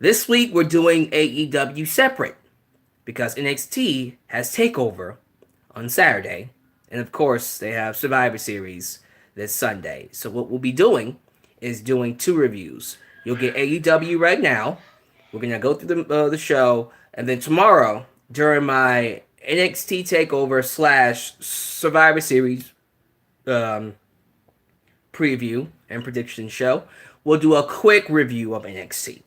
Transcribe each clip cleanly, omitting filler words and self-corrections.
This week we're doing AEW separate because NXT has TakeOver on Saturday, and of course they have Survivor Series this Sunday. So what we'll be doing is doing two reviews. You'll get AEW right now. We're gonna go through the show, and then tomorrow during my NXT Takeover / Survivor Series um, preview and prediction show, we'll do a quick review of NXT.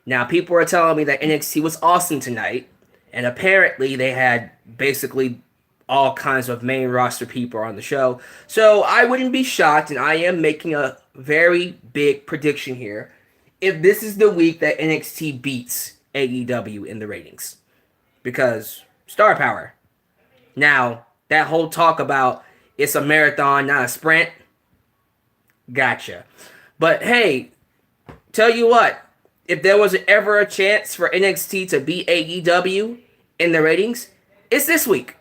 Now, people are telling me that NXT was awesome tonight, and apparently they had basically all kinds of main roster people on the show. So I wouldn't be shocked, and I am making a very big prediction here, if this is the week that NXT beats AEW in the ratings. Because star power. Now, that whole talk about it's a marathon, not a sprint, gotcha. But hey, tell you what, if there was ever a chance for NXT to beat AEW in the ratings, it's this week.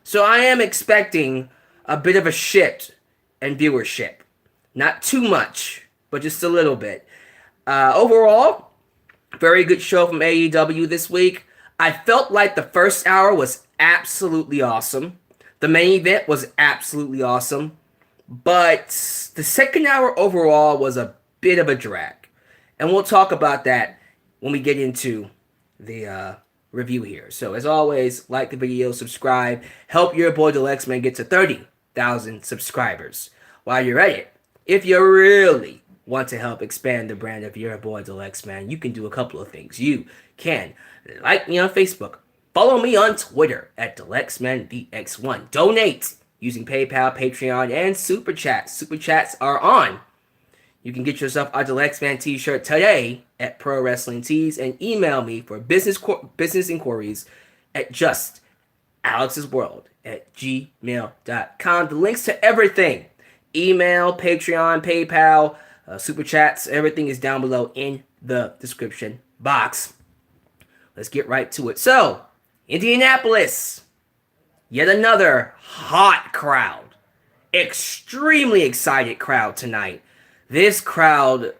So I am expecting a bit of a shift in viewership. Not too much, but just a little bit. Overall, very good show from AEW this week. I felt like the first hour was absolutely awesome. The main event was absolutely awesome. But the second hour overall was a bit of a drag. And we'll talk about that when we get into the review here. So as always, like the video, subscribe, help your boy Alyx get to 30,000 subscribers. While you're at it, if you really want to help expand the brand of your boy Alyx, you can do a couple of things. You can like me on Facebook, follow me on Twitter at AlyxVX1, donate using PayPal, Patreon, and Super Chats. Super Chats are on. You can get yourself a Alyx t-shirt today at Pro Wrestling Tees and email me for business inquiries at justalyxsworld@gmail.com. The links to everything, email, Patreon, PayPal, Super Chats, everything is down below in the description box. Let's get right to it. So, Indianapolis, yet another hot crowd. Extremely excited crowd tonight. This crowd,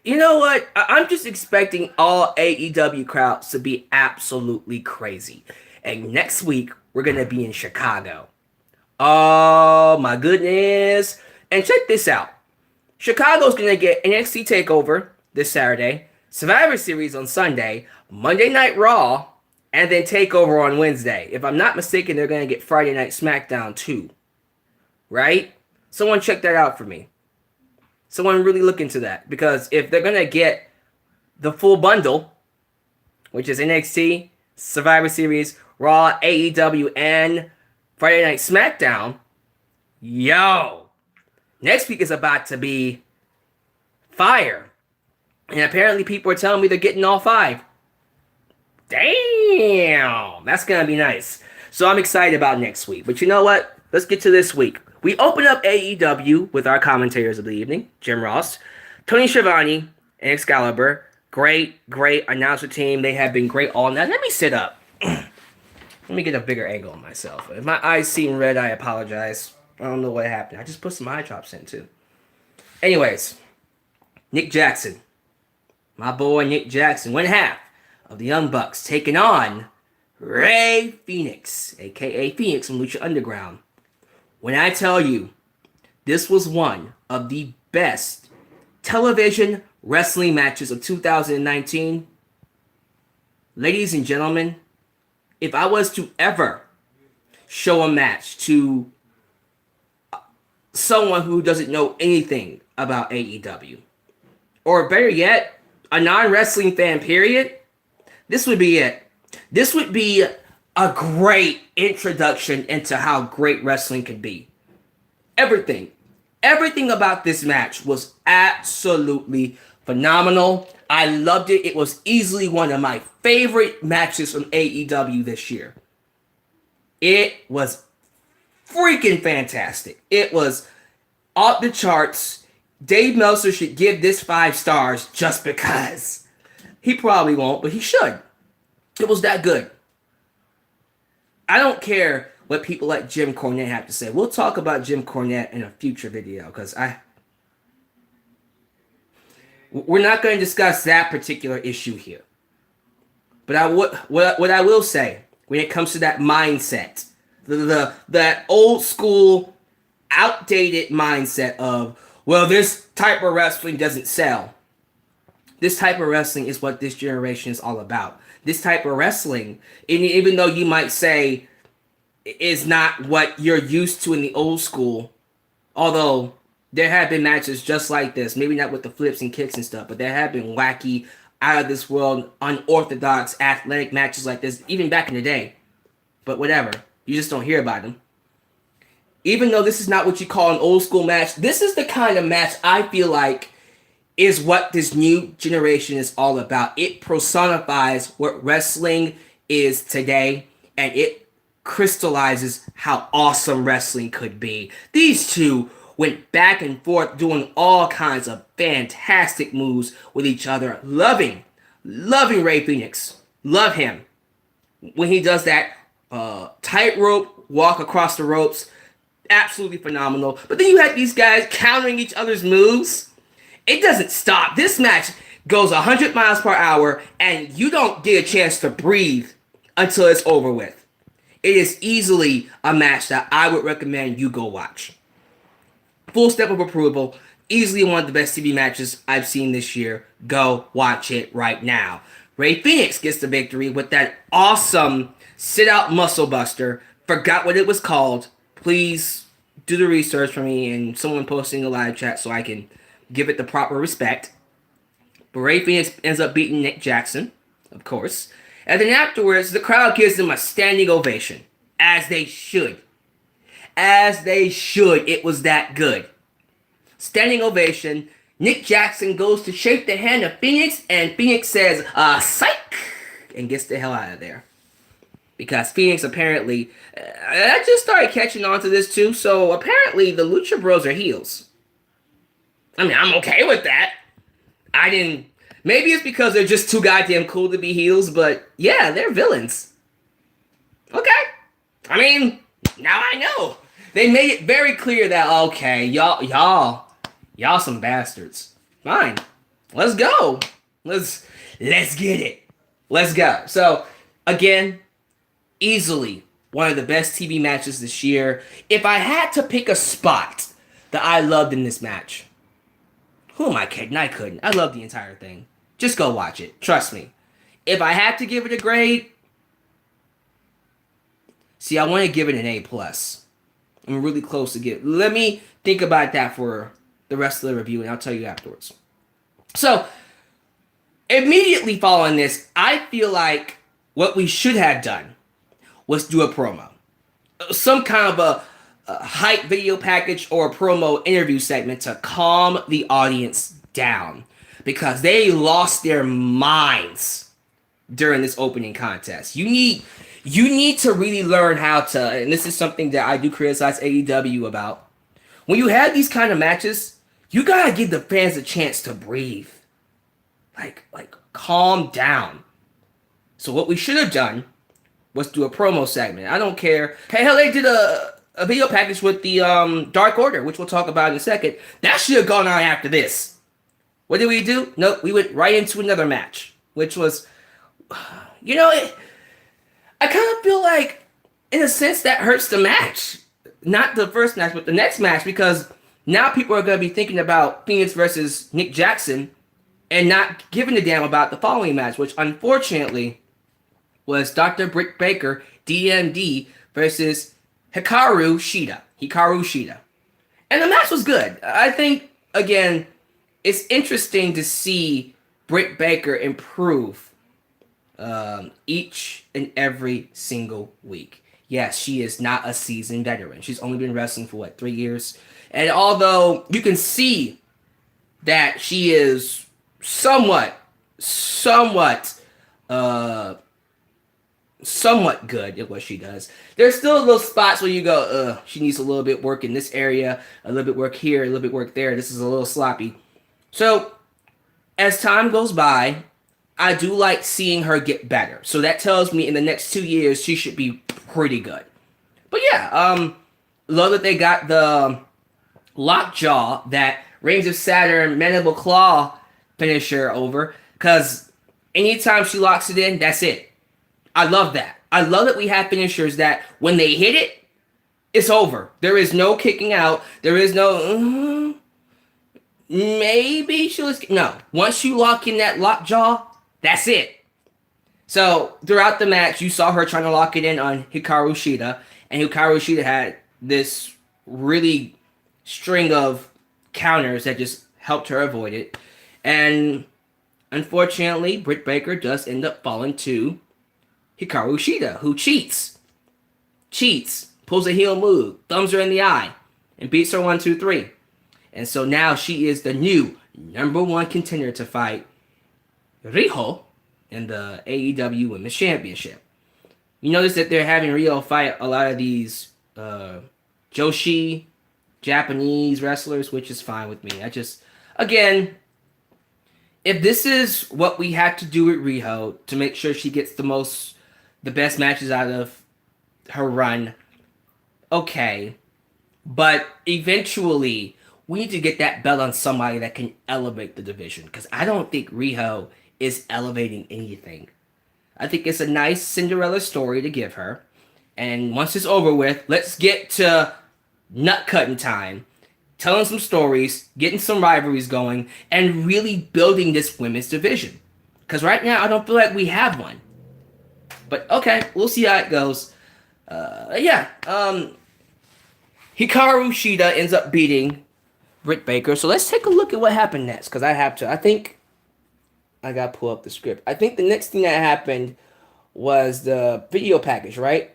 you know what? I'm just expecting all AEW crowds to be absolutely crazy. And next week, we're going to be in Chicago. Oh, my goodness. And check this out. Chicago's going to get NXT TakeOver this Saturday, Survivor Series on Sunday, Monday Night Raw, and then TakeOver on Wednesday. If I'm not mistaken, they're going to get Friday Night SmackDown too. Right? Someone check that out for me. Someone really look into that, because if they're going to get the full bundle, which is NXT, Survivor Series, Raw, AEW, and Friday Night SmackDown, yo, next week is about to be fire. And apparently people are telling me they're getting all 5. Damn, that's going to be nice. So I'm excited about next week. But you know what? Let's get to this week. We open up AEW with our commentators of the evening, Jim Ross, Tony Schiavone, and Excalibur. Great announcer team. They have been great all night. Let me sit up. Let me get a bigger angle on myself. If my eyes seem red, I apologize. I don't know what happened. I just put some eye drops in too. Anyways, Nick Jackson. My boy Nick Jackson, one half of the Young Bucks, taking on Rey Fenix, a.k.a. Phoenix from Lucha Underground. When I tell you, this was one of the best television wrestling matches of 2019, ladies and gentlemen, if I was to ever show a match to someone who doesn't know anything about AEW, or better yet, a non-wrestling fan, period, this would be it. This would be a great introduction into how great wrestling can be. Everything about this match was absolutely phenomenal. I loved it. It was easily one of my favorite matches from AEW this year. It was freaking fantastic. It was off the charts. Dave Meltzer should give this 5 stars just because. He probably won't, but he should. It was that good. I don't care what people like Jim Cornette have to say. We'll talk about Jim Cornette in a future video, because We're not going to discuss that particular issue here. But what I will say when it comes to that mindset, that old school, outdated mindset of, well, this type of wrestling doesn't sell. This type of wrestling is what this generation is all about. This type of wrestling, even though you might say is not what you're used to in the old school, although there have been matches just like this, maybe not with the flips and kicks and stuff, but there have been wacky, out of this world, unorthodox, athletic matches like this, even back in the day. But whatever, you just don't hear about them. Even though this is not what you call an old school match, this is the kind of match I feel like is what this new generation is all about. It personifies what wrestling is today, and it crystallizes how awesome wrestling could be. These two went back and forth doing all kinds of fantastic moves with each other. Loving Rey Fenix. Love him. When he does that tightrope walk across the ropes, absolutely phenomenal. But then you had these guys countering each other's moves. It doesn't stop. This match goes 100 miles per hour, and you don't get a chance to breathe until it's over with. It is easily a match that I would recommend you go watch. Full step of approval. Easily one of the best TV matches I've seen this year. Go watch it right now. Rey Fenix gets the victory with that awesome sit-out muscle buster. Forgot what it was called. Please do the research for me and someone posting a live chat so I can give it the proper respect. But Rey Fenix ends up beating Nick Jackson, of course. And then afterwards, the crowd gives him a standing ovation. As they should. As they should. It was that good. Standing ovation. Nick Jackson goes to shake the hand of Fenix, and Fenix says, psych! And gets the hell out of there. Because Fenix apparently... I just started catching on to this too, so apparently the Lucha Bros are heels. I mean, I'm okay with that. Maybe it's because they're just too goddamn cool to be heels, but yeah, they're villains. Okay. I mean, now I know. They made it very clear that, okay, y'all some bastards. Fine. Let's go. Let's get it. Let's go. So, again, easily one of the best TV matches this year. If I had to pick a spot that I loved in this match, who am I kidding? I couldn't. I love the entire thing. Just go watch it. Trust me. If I had to give it a grade, see, I want to give it an A+. I'm really close to get. Let me think about that for the rest of the review, and I'll tell you afterwards. So, immediately following this, I feel like what we should have done was do a promo. Some kind of a hype video package or a promo interview segment to calm the audience down, because they lost their minds during this opening contest. You need to really learn how to, and this is something that I do criticize AEW about. When you have these kind of matches, you gotta give the fans a chance to breathe. Like calm down. So what we should have done was do a promo segment. I don't care. Hey, hell, they did a video package with the Dark Order, which we'll talk about in a second. That should have gone on after this. What did we do? Nope, we went right into another match, which was, I kind of feel like, in a sense, that hurts the match. Not the first match, but the next match, because now people are going to be thinking about Fenix versus Nick Jackson and not giving a damn about the following match, which unfortunately was Dr. Britt Baker, DMD, versus Hikaru Shida. And the match was good. I think, again, it's interesting to see Britt Baker improve each and every single week. Yes, she is not a seasoned veteran. She's only been wrestling for, 3 years? And although you can see that she is somewhat good at what she does, there's still little spots where you go, she needs a little bit work in this area, a little bit work here, a little bit work there. This is a little sloppy. So, as time goes by, I do like seeing her get better. So that tells me in the next 2 years, she should be pretty good. But yeah, love that they got the lockjaw that Reigns of Saturn Mandible Claw finisher over, because anytime she locks it in, that's it. I love that. I love that we have finishers that when they hit it, it's over. There is no kicking out. There is no maybe she was no. Once you lock in that lockjaw, that's it. So throughout the match, you saw her trying to lock it in on Hikaru Shida, and Hikaru Shida had this really string of counters that just helped her avoid it. And unfortunately, Britt Baker does end up falling to Hikaru Shida, who cheats, pulls a heel move, thumbs her in the eye, and beats her 1-2-3. And so now she is the new #1 contender to fight Riho in the AEW Women's Championship. You notice that they're having Riho fight a lot of these Joshi Japanese wrestlers, which is fine with me. Again, if this is what we have to do with Riho to make sure she gets the best matches out of her run, okay. But eventually, we need to get that belt on somebody that can elevate the division, because I don't think Riho is elevating anything. I think it's a nice Cinderella story to give her. And once it's over with, let's get to nut cutting time, telling some stories, getting some rivalries going, and really building this women's division. Because right now, I don't feel like we have one. But okay, we'll see how it goes. Hikaru Shida ends up beating Britt Baker. So let's take a look at what happened next, because I think I gotta pull up the script. I think the next thing that happened was the video package, right?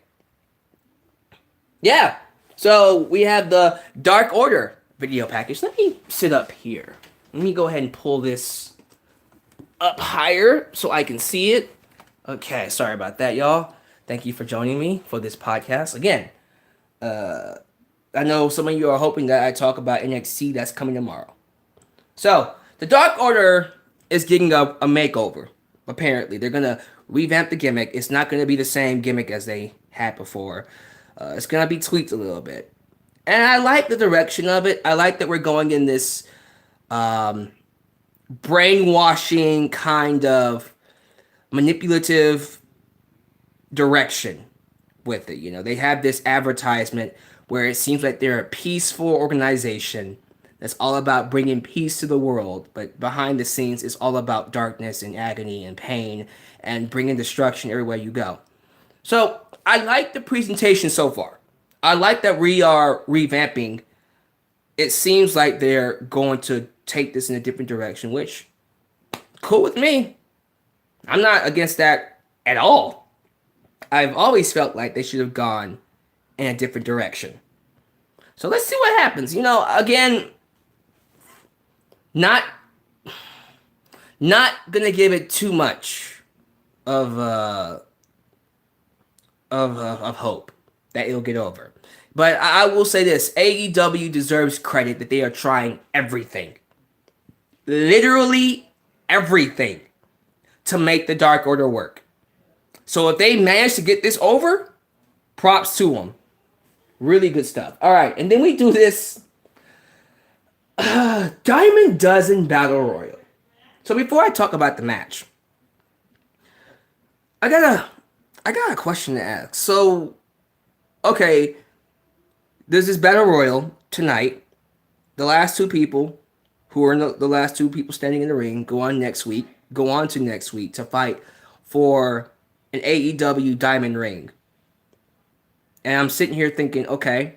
Yeah. So we have the Dark Order video package. Let me sit up here. Let me go ahead and pull this up higher so I can see it. Okay, sorry about that, y'all. Thank you for joining me for this podcast. Again, I know some of you are hoping that I talk about NXT that's coming tomorrow. So, the Dark Order is getting a makeover, apparently. They're going to revamp the gimmick. It's not going to be the same gimmick as they had before. It's going to be tweaked a little bit. And I like the direction of it. I like that we're going in this brainwashing kind of manipulative direction with it. You know, they have this advertisement where it seems like they're a peaceful organization that's all about bringing peace to the world, but behind the scenes it's all about darkness and agony and pain and bringing destruction everywhere you go. So I like the presentation so far. I like that we are revamping. It seems like they're going to take this in a different direction, which cool with me. I'm not against that at all. I've always felt like they should have gone in a different direction. So let's see what happens. You know, again, not gonna give it too much of hope that it'll get over. But I will say this: AEW deserves credit that they are trying everything, literally everything, to make the Dark Order work. So if they manage to get this over, props to them. Really good stuff. All right, and then we do this Diamond Dozen Battle Royal. So before I talk about the match, I got a question to ask. So, okay, there's this Battle Royal tonight. The last two people who are the last two people standing in the ring go on to next week to fight for an AEW Diamond Ring. And I'm sitting here thinking, okay,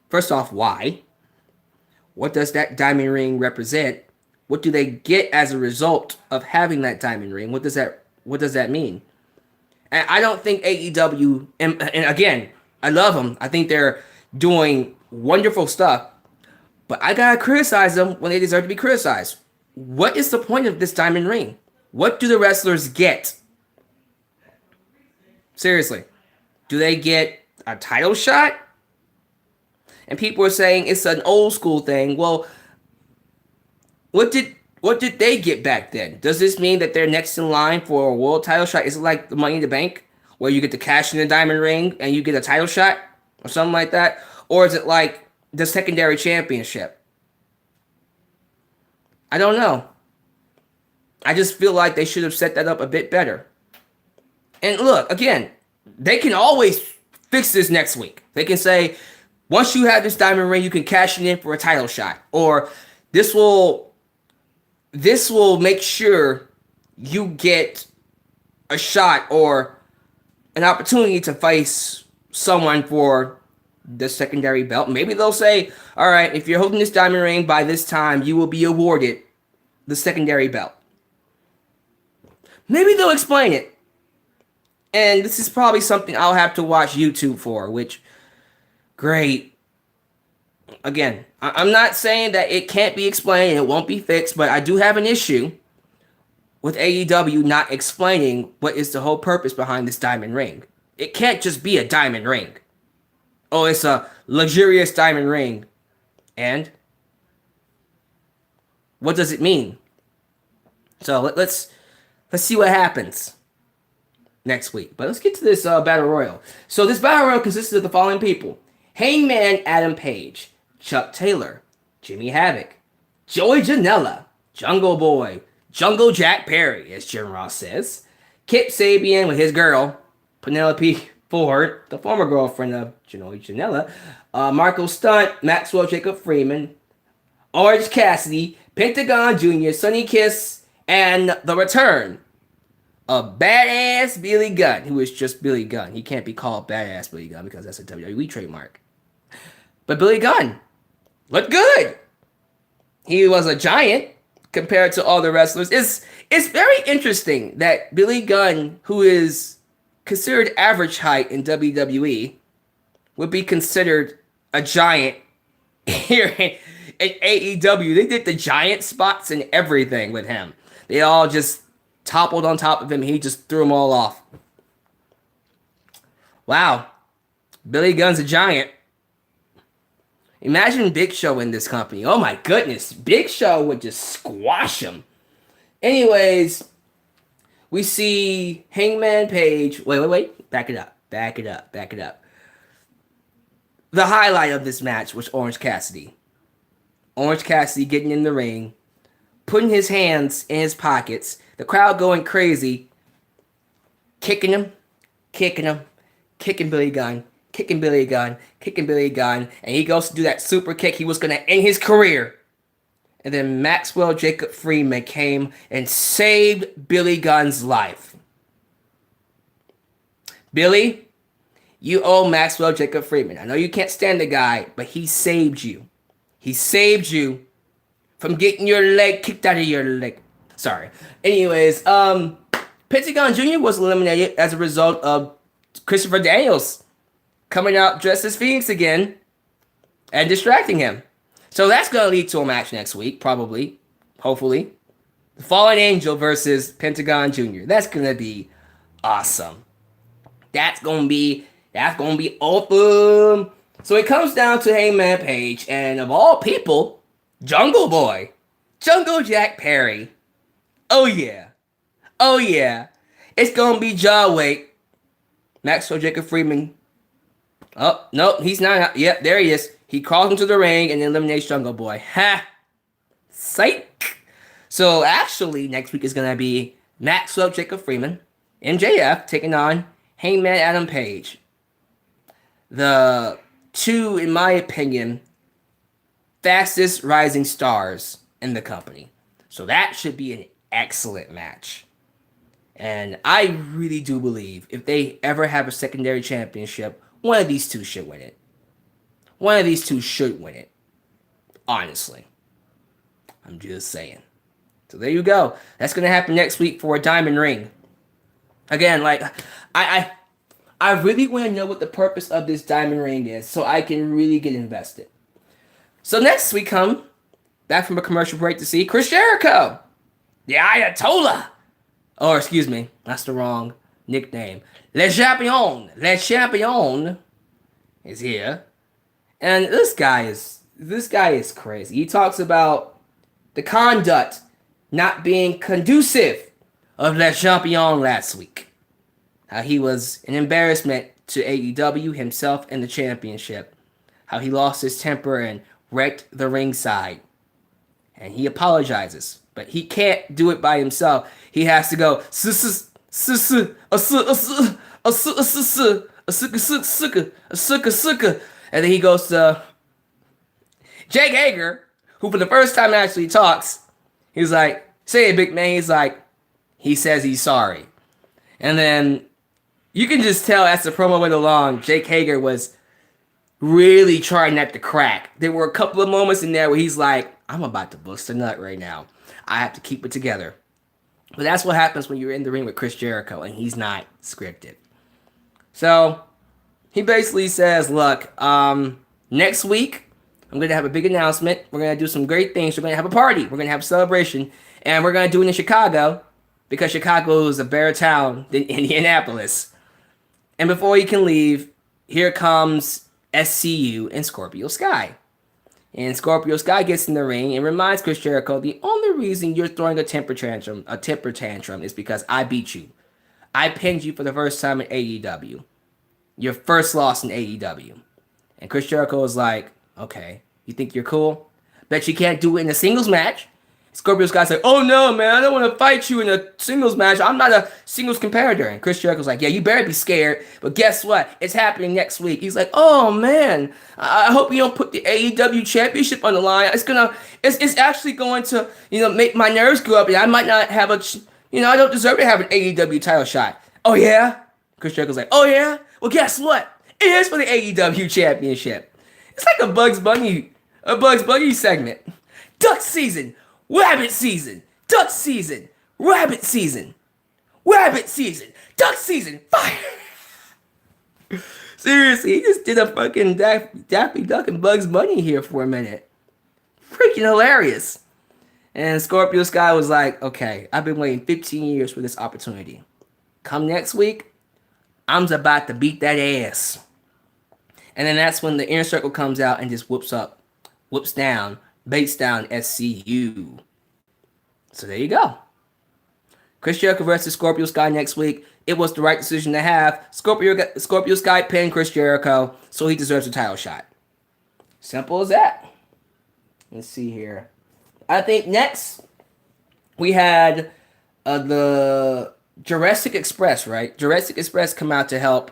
first off, why? What does that diamond ring represent? What do they get as a result of having that diamond ring? What does that mean? And I don't think AEW, and again, I love them. I think they're doing wonderful stuff. But I gotta criticize them when they deserve to be criticized. What is the point of this diamond ring? What do the wrestlers get? Seriously. Do they get a title shot? And people are saying it's an old school thing. Well, what did they get back then? Does this mean that they're next in line for a world title shot? Is it like the Money in the Bank, where you get to cash in the diamond ring and you get a title shot or something like that? Or is it like the secondary championship? I don't know. I just feel like they should have set that up a bit better. And look, again, they can always fix this next week. They can say, once you have this diamond ring, you can cash it in for a title shot. Or this will make sure you get a shot or an opportunity to face someone for the secondary belt. Maybe they'll say, all right, if you're holding this diamond ring by this time, you will be awarded the secondary belt. Maybe they'll explain it. And this is probably something I'll have to watch YouTube for, which, great. Again, I'm not saying that it can't be explained and it won't be fixed, but I do have an issue with AEW not explaining what is the whole purpose behind this diamond ring. It can't just be a diamond ring. Oh, it's a luxurious diamond ring. And what does it mean? So let's see what happens next week. But let's get to this Battle Royal. So this Battle Royal consisted of the following people. Hangman Adam Page, Chuck Taylor, Jimmy Havoc, Joey Janela, Jungle Boy, Jungle Jack Perry, as Jim Ross says, Kip Sabian with his girl, Penelope Ford, the former girlfriend of Joey Janela, Marco Stunt, Maxwell Jacob Freeman, Orange Cassidy, Pentagon Jr., Sonny Kiss, and the return of Badass Billy Gunn, who is just Billy Gunn. He can't be called Badass Billy Gunn because that's a WWE trademark. But Billy Gunn looked good. He was a giant compared to all the wrestlers. It's very interesting that Billy Gunn, who is considered average height in WWE, would be considered a giant here in AEW. They did the giant spots and everything with him. They all just toppled on top of him. He just threw them all off. Wow. Billy Gunn's a giant. Imagine Big Show in this company. Oh my goodness. Big Show would just squash him. Anyways, we see Hangman Page. Wait. Back it up. The highlight of this match was Orange Cassidy. Orange Cassidy getting in the ring, putting his hands in his pockets, the crowd going crazy, kicking him, kicking Billy Gunn, and he goes to do that super kick. He was going to end his career. And then Maxwell Jacob Freeman came and saved Billy Gunn's life. Billy, you owe Maxwell Jacob Freeman. I know you can't stand the guy, but he saved you. He saved you from getting your leg kicked out of your leg. Sorry. Anyways, Pentagon Jr. was eliminated as a result of Christopher Daniels coming out dressed as Phoenix again and distracting him. So that's going to lead to a match next week, probably, hopefully. The Fallen Angel versus Pentagon Jr. That's going to be awesome. That's going to be awesome. So it comes down to Hangman Page, and of all people, Jungle Boy, Jungle Jack Perry. Oh yeah. It's going to be jaw weight. Maxwell Jacob Freeman. Oh, no, he's not. Yep, there he is. He crawls into the ring and eliminates Jungle Boy. Ha! Psych! So actually, next week is going to be Maxwell Jacob Freeman, MJF, taking on Hangman Adam Page. The two, in my opinion, fastest rising stars in the company. So that should be an excellent match. And I really do believe if they ever have a secondary championship, one of these two should win it. Honestly. I'm just saying. So there you go. That's going to happen next week for a diamond ring. Again, like, I really want to know what the purpose of this diamond ring is so I can really get invested. So next we come back from a commercial break to see Chris Jericho, the Ayatollah. Or excuse me, that's the wrong nickname. Le Champion is here. And this guy is crazy. He talks about the conduct not being conducive of Le Champion last week. How he was an embarrassment to AEW, himself, and the championship. How he lost his temper and wrecked the ringside. and he apologizes, but he can't do it by himself. He has to go, and then he goes to Jake Hager, who for the first time actually talks. He's like, say it, big man. He's like, he says he's sorry. And then you can just tell as the promo went along, Jake Hager was really trying not to crack. There were a couple of moments in there where he's like, I'm about to bust a nut right now. I have to keep it together. But that's what happens when you're in the ring with Chris Jericho and he's not scripted. So he basically says, look, next week, I'm going to have a big announcement. We're going to do some great things. We're going to have a party. We're going to have a celebration. And we're going to do it in Chicago because Chicago is a better town than Indianapolis. And before he can leave, here comes SCU and Scorpio Sky. And Scorpio Sky gets in the ring and reminds Chris Jericho, the only reason you're throwing a temper tantrum is because I beat you. I pinned you for the first time in AEW. Your first loss in AEW. And Chris Jericho is like, okay, you think you're cool? Bet you can't do it in a singles match. Scorpio Sky's like, oh no, man, I don't want to fight you in a singles match. I'm not a singles competitor. And Chris Jericho's like, yeah, you better be scared. But guess what? It's happening next week. He's like, oh man, I hope you don't put the AEW championship on the line. It's actually going to, make my nerves go up. And I might not have I don't deserve to have an AEW title shot. Oh yeah? Chris Jericho's like, oh yeah? Well, guess what? It is for the AEW championship. It's like a Bugs Bunny segment. Duck season, rabbit season, duck season, rabbit season, rabbit season, duck season, fire. Seriously, he just did a fucking Daffy Duck and Bugs Bunny here for a minute. Freaking hilarious. And Scorpio Sky was like, okay, I've been waiting 15 years for this opportunity. Come next week, I'm about to beat that ass. And then that's when the Inner Circle comes out and just baits down SCU. So there you go. Chris Jericho versus Scorpio Sky next week. It was the right decision to have. Scorpio Sky pinned Chris Jericho, so he deserves a title shot. Simple as that. Let's see here. I think next we had the Jurassic Express, right? Jurassic Express come out to help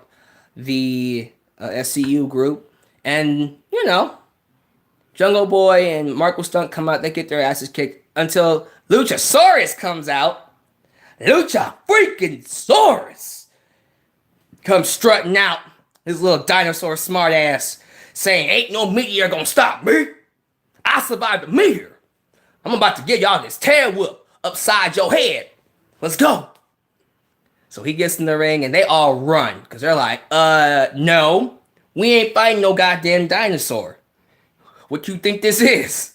the SCU group. And, Jungle Boy and Marco Stunt come out. They get their asses kicked until Luchasaurus comes out. Lucha freaking Saurus comes strutting out. His little dinosaur smart ass saying, ain't no meteor gonna stop me. I survived the meteor. I'm about to get y'all this tail whip upside your head. Let's go. So he gets in the ring and they all run because they're like, no, we ain't fighting no goddamn dinosaur. What you think this is?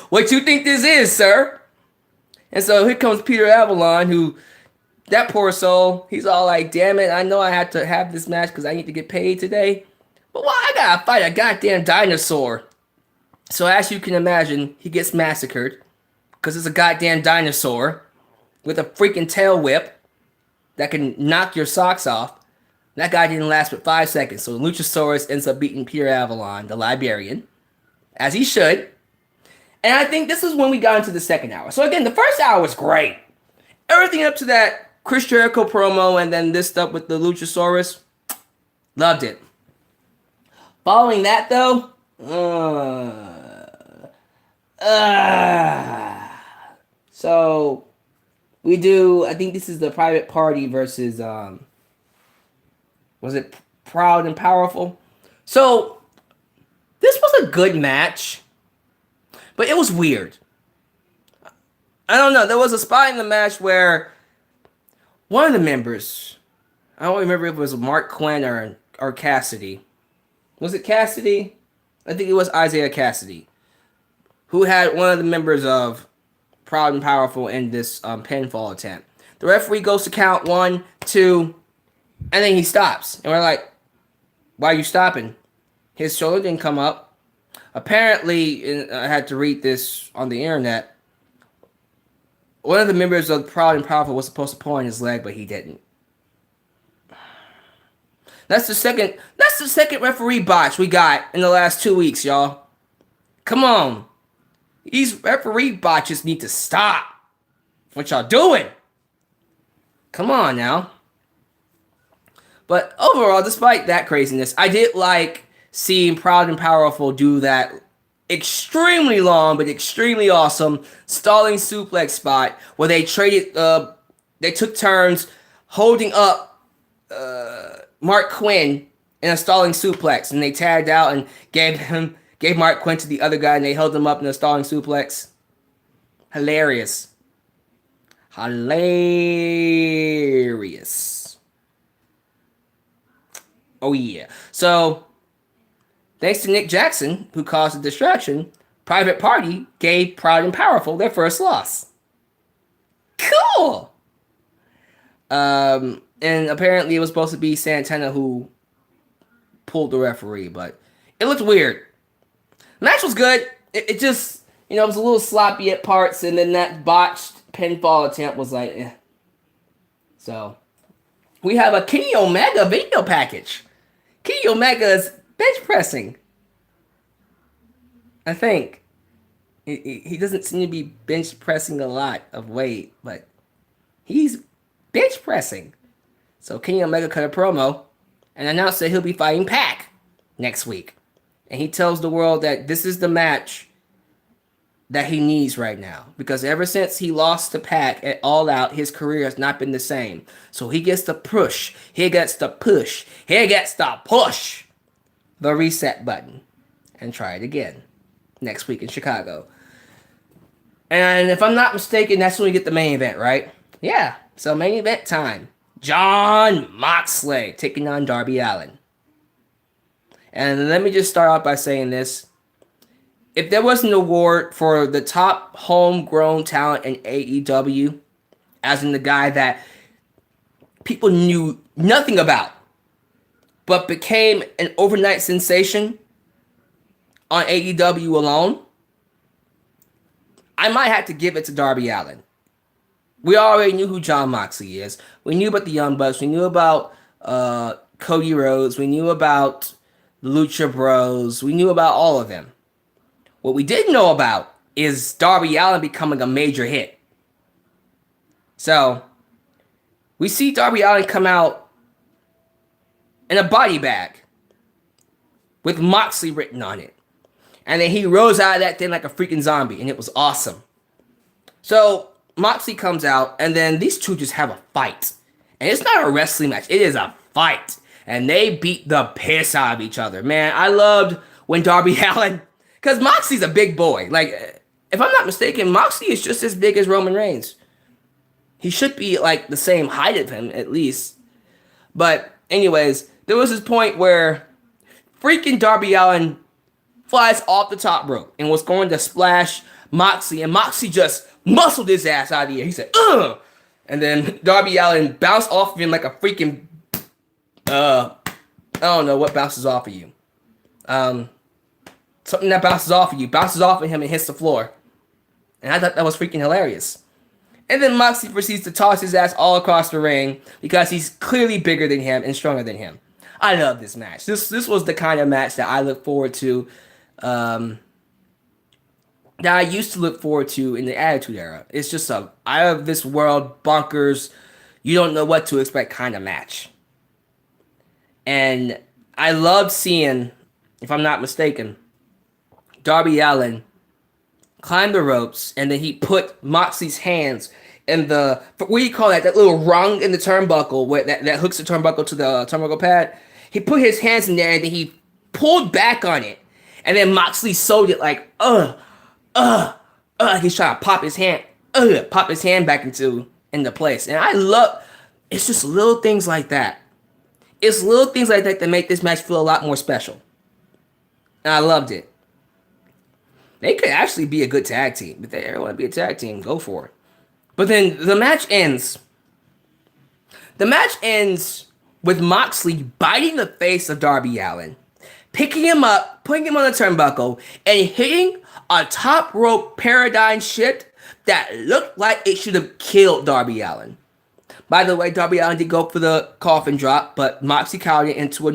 What you think this is, sir? And so here comes Peter Avalon, who, that poor soul, he's all like, damn it, I know I have to have this match because I need to get paid today. But why I gotta fight a goddamn dinosaur? So as you can imagine, he gets massacred because it's a goddamn dinosaur with a freaking tail whip that can knock your socks off. That guy didn't last but 5 seconds. So Luchasaurus ends up beating Peter Avalon, the Liberian, as he should. And I think this is when we got into the second hour. So again, the first hour was great. Everything up to that Chris Jericho promo and then this stuff with the Luchasaurus, loved it. Following that though, so we do, I think this is the Private Party versus, was it Proud and Powerful? So this was a good match, but it was weird. I don't know. There was a spot in the match where one of the members, I don't remember if it was Mark Quinn or Cassidy. Was it Cassidy? I think it was Isaiah Cassidy, who had one of the members of Proud and Powerful in this pinfall attempt. The referee goes to count 1, 2, and then he stops. And we're like, why are you stopping? His shoulder didn't come up. Apparently, I had to read this on the internet. One of the members of Proud and Powerful was supposed to pull on his leg, but he didn't. That's the second referee botch we got in the last 2 weeks, y'all. Come on. These referee botches need to stop. What y'all doing? Come on now. But overall, despite that craziness, I did like seeing Proud and Powerful do that extremely long but extremely awesome stalling suplex spot where they traded, they took turns holding up Mark Quinn in a stalling suplex, and they tagged out and gave Mark Quinn to the other guy, and they held him up in a stalling suplex. Hilarious. Oh yeah. So, thanks to Nick Jackson, who caused the distraction, Private Party gave Proud and Powerful their first loss. Cool! And apparently it was supposed to be Santana who pulled the referee, but it looked weird. The match was good. It just, it was a little sloppy at parts, and then that botched pinfall attempt was like, eh. So, we have a Kenny Omega video package. Kenny Omega is bench pressing. I think. He doesn't seem to be bench pressing a lot of weight, but he's bench pressing. So Kenny Omega cut a promo and announced that he'll be fighting Pac next week. And he tells the world that this is the match that he needs right now. Because ever since he lost to Pac at All Out, his career has not been the same. So he gets to push. He gets to push. He gets to push the reset button and try it again next week in Chicago. And if I'm not mistaken, that's when we get the main event, right? Yeah, so main event time. Jon Moxley taking on Darby Allin. And let me just start off by saying this. If there was an award for the top homegrown talent in AEW, as in the guy that people knew nothing about, but became an overnight sensation on AEW alone, I might have to give it to Darby Allin. We already knew who Jon Moxley is. We knew about the Young Bucks. We knew about Cody Rhodes. We knew about the Lucha Bros. We knew about all of them. What we didn't know about is Darby Allin becoming a major hit. So, we see Darby Allin come out in a body bag with Moxley written on it. And then he rose out of that thing like a freaking zombie, and it was awesome. So, Moxley comes out, and then these two just have a fight. And it's not a wrestling match, it is a fight. And they beat the piss out of each other. Man, I loved when Darby Allin, because Moxley's a big boy. Like, if I'm not mistaken, Moxley is just as big as Roman Reigns. He should be like the same height as him, at least. But anyways, there was this point where freaking Darby Allin flies off the top rope and was going to splash Moxley, and Moxley just muscled his ass out of the air. He said, ugh! And then Darby Allin bounced off of him like a freaking, I don't know what bounces off of you. Something that bounces off of you, bounces off of him and hits the floor. And I thought that was freaking hilarious. And then Moxley proceeds to toss his ass all across the ring because he's clearly bigger than him and stronger than him. I love this match. This was the kind of match that I look forward to, that I used to look forward to in the Attitude Era. It's just a out of this world, bonkers, you don't know what to expect kind of match. And I loved seeing, if I'm not mistaken, Darby Allin climb the ropes, and then he put Moxley's hands in the, what do you call that? That little rung in the turnbuckle where that hooks the turnbuckle to the turnbuckle pad. He put his hands in there, and then he pulled back on it, and then Moxley sold it like, he's trying to pop his hand back into place. And I love, it's just little things like that. It's little things like that that make this match feel a lot more special. And I loved it. They could actually be a good tag team. If they ever want to be a tag team, go for it. But then the match ends. The match ends with Moxley biting the face of Darby Allin, picking him up, putting him on the turnbuckle, and hitting a top rope paradigm shift that looked like it should have killed Darby Allin. By the way, Darby Allin did go for the coffin drop, but Moxley countered into a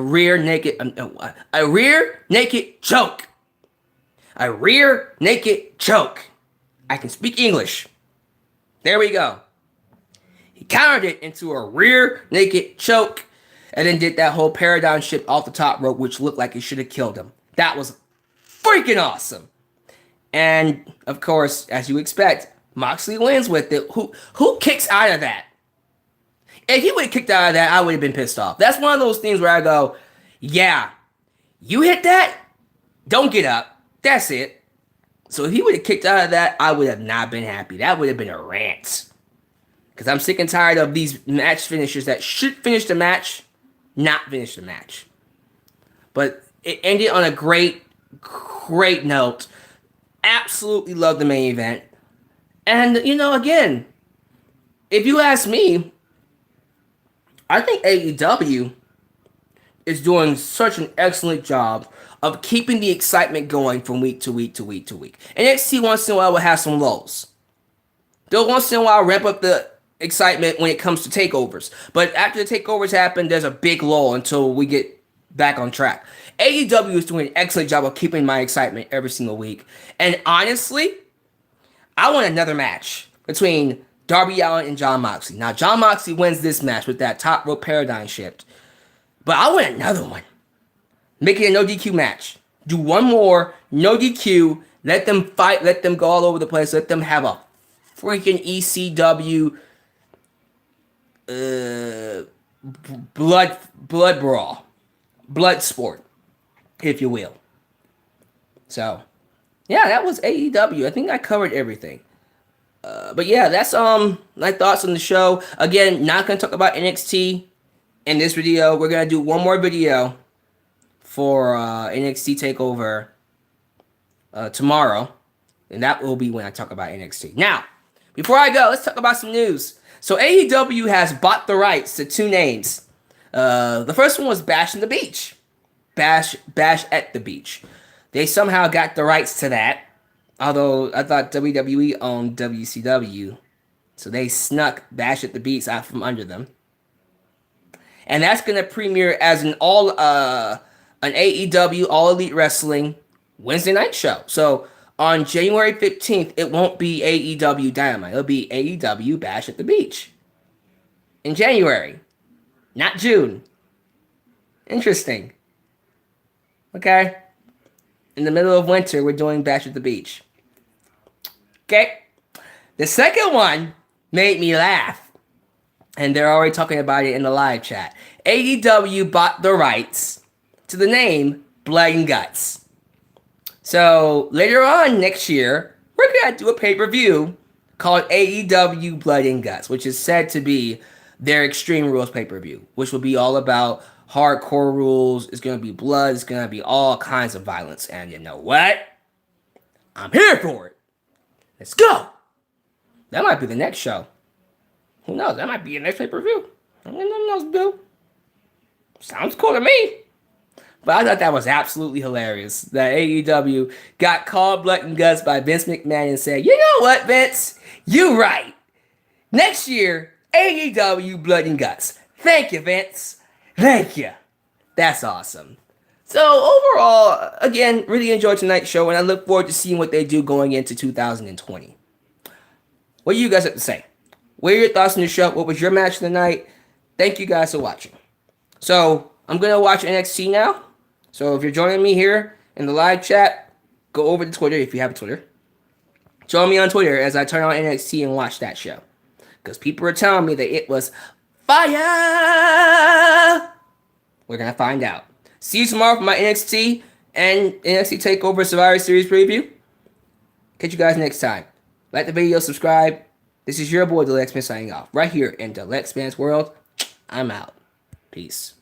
rear naked choke. A rear naked choke. I can speak English. There we go. He countered it into a rear naked choke and then did that whole paradigm shift off the top rope, which looked like it should have killed him. That was freaking awesome. And, of course, as you expect, Moxley wins with it. Who kicks out of that? If he would have kicked out of that, I would have been pissed off. That's one of those things where I go, yeah, you hit that, don't get up. That's it. So if he would have kicked out of that, I would have not been happy. That would have been a rant. Because I'm sick and tired of these match finishers that should finish the match, not finish the match. But it ended on a great note. Absolutely love the main event. And, again, if you ask me, I think AEW is doing such an excellent job of keeping the excitement going from week to week to week to week. NXT once in a while will have some lulls. They'll once in a while ramp up the excitement when it comes to takeovers. But after the takeovers happen, there's a big lull until we get back on track. AEW is doing an excellent job of keeping my excitement every single week. And honestly, I want another match between Darby Allin and Jon Moxley. Now, Jon Moxley wins this match with that top rope paradigm shift. But I want another one. Make it a no DQ match. Do one more, no DQ. Let them fight. Let them go all over the place. Let them have a freaking ECW blood brawl. Blood sport, if you will. So, yeah, that was AEW. I think I covered everything. But yeah, that's my thoughts on the show. Again, not going to talk about NXT in this video. We're going to do one more video for NXT TakeOver tomorrow. And that will be when I talk about NXT. Now, before I go, let's talk about some news. So AEW has bought the rights to two names. The first one was Bash in the Beach. Bash at the Beach. They somehow got the rights to that. Although I thought WWE owned WCW. So they snuck Bash at the Beach out from under them. And that's going to premiere as an AEW All Elite Wrestling Wednesday night show. So on January 15th, it won't be AEW Dynamite. It'll be AEW Bash at the Beach. In January. Not June. Interesting. Okay. In the middle of winter, we're doing Bash at the Beach. Okay. The second one made me laugh. And they're already talking about it in the live chat. AEW bought the rights to the name Blood and Guts. So later on next year, we're going to do a pay-per-view called AEW Blood and Guts, which is said to be their Extreme Rules pay-per-view, which will be all about hardcore rules. It's going to be blood. It's going to be all kinds of violence. And you know what? I'm here for it. Let's go. That might be the next show. Who knows? That might be the next pay-per-view. Who knows, Bill? Sounds cool to me. But I thought that was absolutely hilarious. That AEW got called Blood and Guts by Vince McMahon and said, you know what, Vince? You right. Next year, AEW Blood and Guts. Thank you, Vince. Thank you. That's awesome. So overall, again, really enjoyed tonight's show, and I look forward to seeing what they do going into 2020. What do you guys have to say? What are your thoughts on the show? What was your match of the night? Thank you guys for watching. So I'm going to watch NXT now. So if you're joining me here in the live chat, go over to Twitter if you have a Twitter. Join me on Twitter as I turn on NXT and watch that show. Because people are telling me that it was fire. We're going to find out. See you tomorrow for my NXT and NXT TakeOver Survivor Series preview. Catch you guys next time. Like the video, subscribe. This is your boy, The Lexman, signing off. Right here in The Lexman's World. I'm out. Peace.